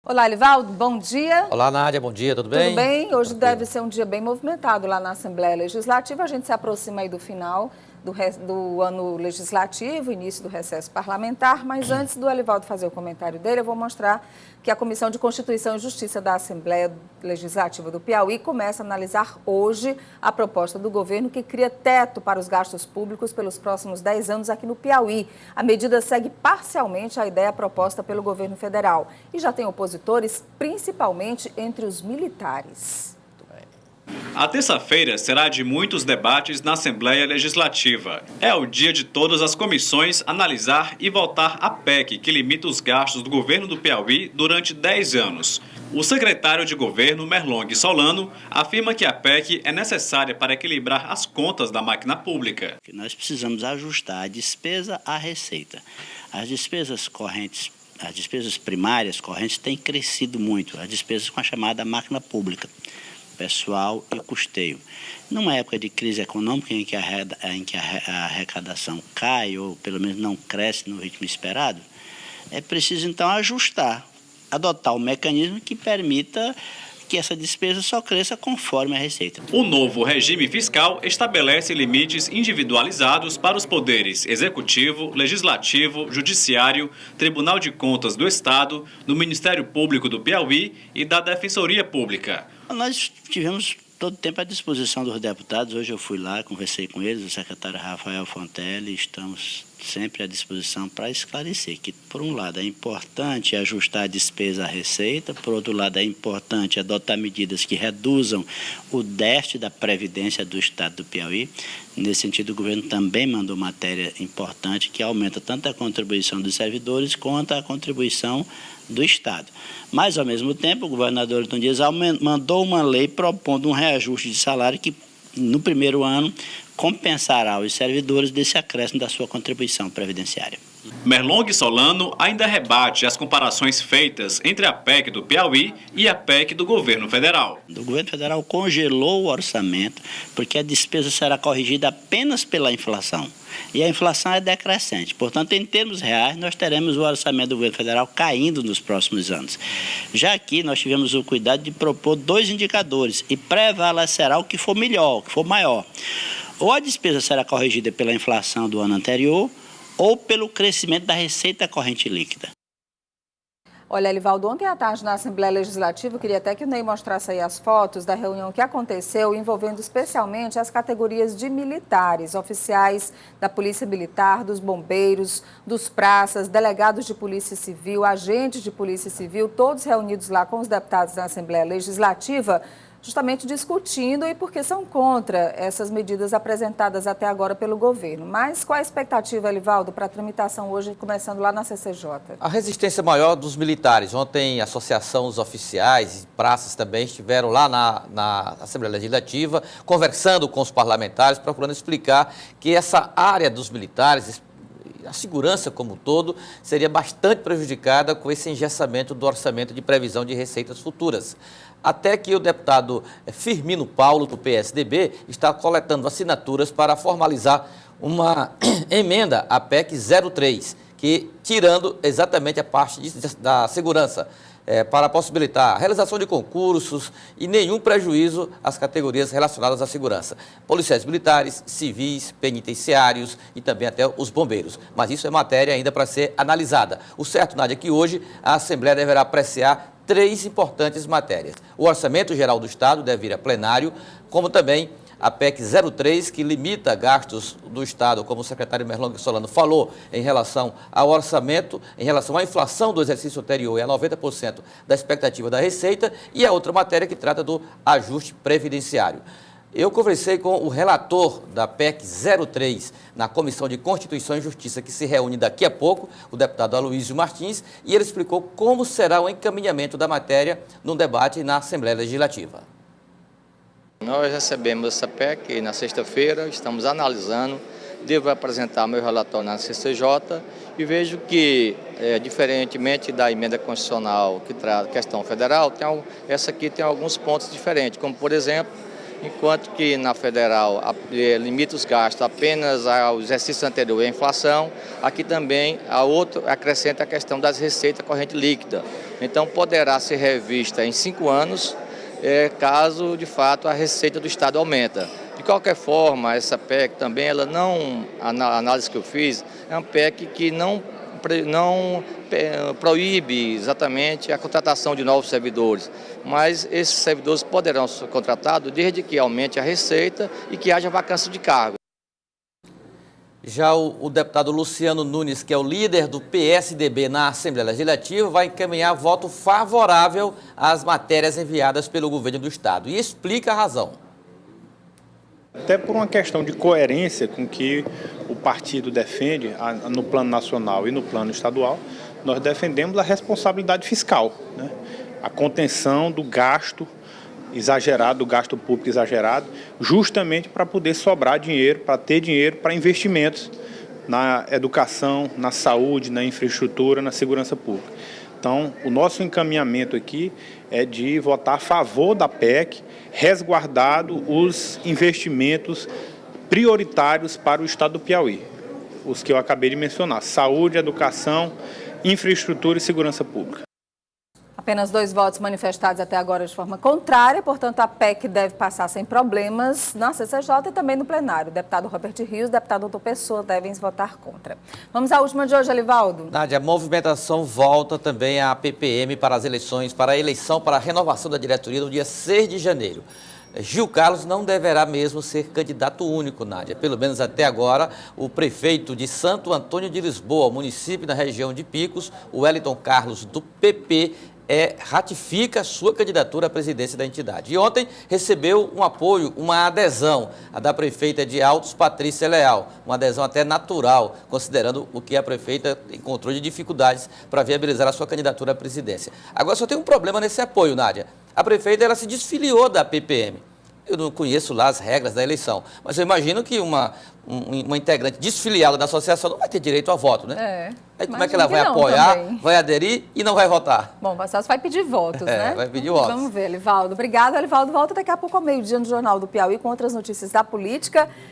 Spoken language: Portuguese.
Olá, Elivaldo, bom dia. Olá, Nádia, bom dia, tudo bem? Tudo bem? Hoje deve ser um dia bem movimentado lá na Assembleia Legislativa. A gente se aproxima aí do final do ano legislativo, início do recesso parlamentar, mas antes do Elivaldo fazer o comentário dele, eu vou mostrar que a Comissão de Constituição e Justiça da Assembleia Legislativa do Piauí começa a analisar hoje a proposta do governo que cria teto para os gastos públicos pelos próximos 10 anos aqui no Piauí. A medida segue parcialmente a ideia proposta pelo governo federal e já tem opositores, principalmente entre os militares. A terça-feira será de muitos debates na Assembleia Legislativa. É o dia de todas as comissões analisar e votar a PEC, que limita os gastos do governo do Piauí durante 10 anos. O secretário de governo, Merlong Solano, afirma que a PEC é necessária para equilibrar as contas da máquina pública. Nós precisamos ajustar a despesa à receita. As despesas correntes, as despesas primárias correntes têm crescido muito, as despesas com a chamada máquina pública, pessoal e custeio. Numa época de crise econômica em que a arrecadação cai ou pelo menos não cresce no ritmo esperado, é preciso então ajustar, adotar um mecanismo que permita que essa despesa só cresça conforme a receita. O novo regime fiscal estabelece limites individualizados para os poderes executivo, legislativo, judiciário, Tribunal de Contas do Estado, do Ministério Público do Piauí e da Defensoria Pública. Nós tivemos todo o tempo à disposição dos deputados. Hoje eu fui lá, conversei com eles, o secretário Rafael Fontelli, estamos sempre à disposição para esclarecer que, por um lado, é importante ajustar a despesa à receita, por outro lado, é importante adotar medidas que reduzam o déficit da Previdência do Estado do Piauí. Nesse sentido, o governo também mandou matéria importante que aumenta tanto a contribuição dos servidores quanto a contribuição do Estado. Mas, ao mesmo tempo, o governador Hilton Dias mandou uma lei propondo um reajuste de salário que, no primeiro ano, compensará os servidores desse acréscimo da sua contribuição previdenciária. Merlong Solano ainda rebate as comparações feitas entre a PEC do Piauí e a PEC do governo federal. O governo federal congelou o orçamento porque a despesa será corrigida apenas pela inflação. E a inflação é decrescente. Portanto, em termos reais, nós teremos o orçamento do governo federal caindo nos próximos anos. Já aqui, nós tivemos o cuidado de propor 2 indicadores e prevalecerá o que for melhor, o que for maior. Ou a despesa será corrigida pela inflação do ano anterior, ou pelo crescimento da receita corrente líquida. Olha, Elivaldo, ontem à tarde na Assembleia Legislativa, eu queria até que o Ney mostrasse aí as fotos da reunião que aconteceu, envolvendo especialmente as categorias de militares, oficiais da Polícia Militar, dos bombeiros, dos praças, delegados de Polícia Civil, agentes de Polícia Civil, todos reunidos lá com os deputados da Assembleia Legislativa, justamente discutindo e porque são contra essas medidas apresentadas até agora pelo governo. Mas qual a expectativa, Elivaldo, para a tramitação hoje, começando lá na CCJ? A resistência maior dos militares. Ontem a Associação dos Oficiais e Praças também estiveram lá na Assembleia Legislativa, conversando com os parlamentares, procurando explicar que essa área dos militares, a segurança como um todo, seria bastante prejudicada com esse engessamento do orçamento de previsão de receitas futuras. Até que o deputado Firmino Paulo, do PSDB, está coletando assinaturas para formalizar uma emenda à PEC 03, que tirando exatamente a parte da segurança, para possibilitar a realização de concursos e nenhum prejuízo às categorias relacionadas à segurança. Policiais militares, civis, penitenciários e também até os bombeiros. Mas isso é matéria ainda para ser analisada. O certo, Nádia, é que hoje a Assembleia deverá apreciar 3 importantes matérias. O Orçamento Geral do Estado deve ir a plenário, como também a PEC 03, que limita gastos do Estado, como o secretário Merlong Solano falou, em relação ao orçamento, em relação à inflação do exercício anterior e a 90% da expectativa da receita, e a outra matéria que trata do ajuste previdenciário. Eu conversei com o relator da PEC 03 na Comissão de Constituição e Justiça, que se reúne daqui a pouco, o deputado Aloysio Martins, e ele explicou como será o encaminhamento da matéria no debate na Assembleia Legislativa. Nós recebemos essa PEC na sexta-feira, estamos analisando, devo apresentar meu relatório na CCJ e vejo que, diferentemente da emenda constitucional que trata a questão federal, essa aqui tem alguns pontos diferentes, como, por exemplo, enquanto que na federal limita os gastos apenas ao exercício anterior à inflação, aqui também acrescenta a questão das receitas corrente líquida. Então poderá ser revista em 5 anos, caso de fato a receita do Estado aumenta. De qualquer forma, essa PEC também, a análise que eu fiz, é uma PEC que não proíbe exatamente a contratação de novos servidores, mas esses servidores poderão ser contratados desde que aumente a receita e que haja vacância de cargo. Já o deputado Luciano Nunes, que é o líder do PSDB na Assembleia Legislativa, vai encaminhar voto favorável às matérias enviadas pelo governo do Estado e explica a razão. Até por uma questão de coerência com que o partido defende no plano nacional e no plano estadual, nós defendemos a responsabilidade fiscal, né? A contenção do gasto exagerado, do gasto público exagerado, justamente para poder sobrar dinheiro, para ter dinheiro para investimentos na educação, na saúde, na infraestrutura, na segurança pública. Então, o nosso encaminhamento aqui é de votar a favor da PEC, resguardado os investimentos prioritários para o Estado do Piauí, os que eu acabei de mencionar: saúde, educação, infraestrutura e segurança pública. Apenas 2 votos manifestados até agora de forma contrária, portanto a PEC deve passar sem problemas na CCJ e também no plenário. O deputado Robert Rios e o deputado Doutor Pessoa devem votar contra. Vamos à última de hoje, Alivaldo. Nádia, a movimentação volta também à PPM para as eleições, para a eleição, para a renovação da diretoria no dia 6 de janeiro. Gil Carlos não deverá mesmo ser candidato único, Nádia. Pelo menos até agora, o prefeito de Santo Antônio de Lisboa, município na região de Picos, o Wellington Carlos, do PP, ratifica sua candidatura à presidência da entidade. E ontem recebeu um apoio, uma adesão, a da prefeita de Altos, Patrícia Leal, uma adesão até natural, considerando o que a prefeita encontrou de dificuldades para viabilizar a sua candidatura à presidência. Agora só tem um problema nesse apoio, Nádia. A prefeita se desfiliou da PPM. Eu não conheço lá as regras da eleição, mas eu imagino que uma integrante desfiliada da associação não vai ter direito a voto, né? Aí como é que ela vai apoiar, também vai aderir e não vai votar? Bom, o Vassalso vai pedir votos, né? Vai pedir votos. Vamos ver, Alivaldo. Obrigada, Alivaldo. Volta daqui a pouco ao meio-dia no Jornal do Piauí com outras notícias da política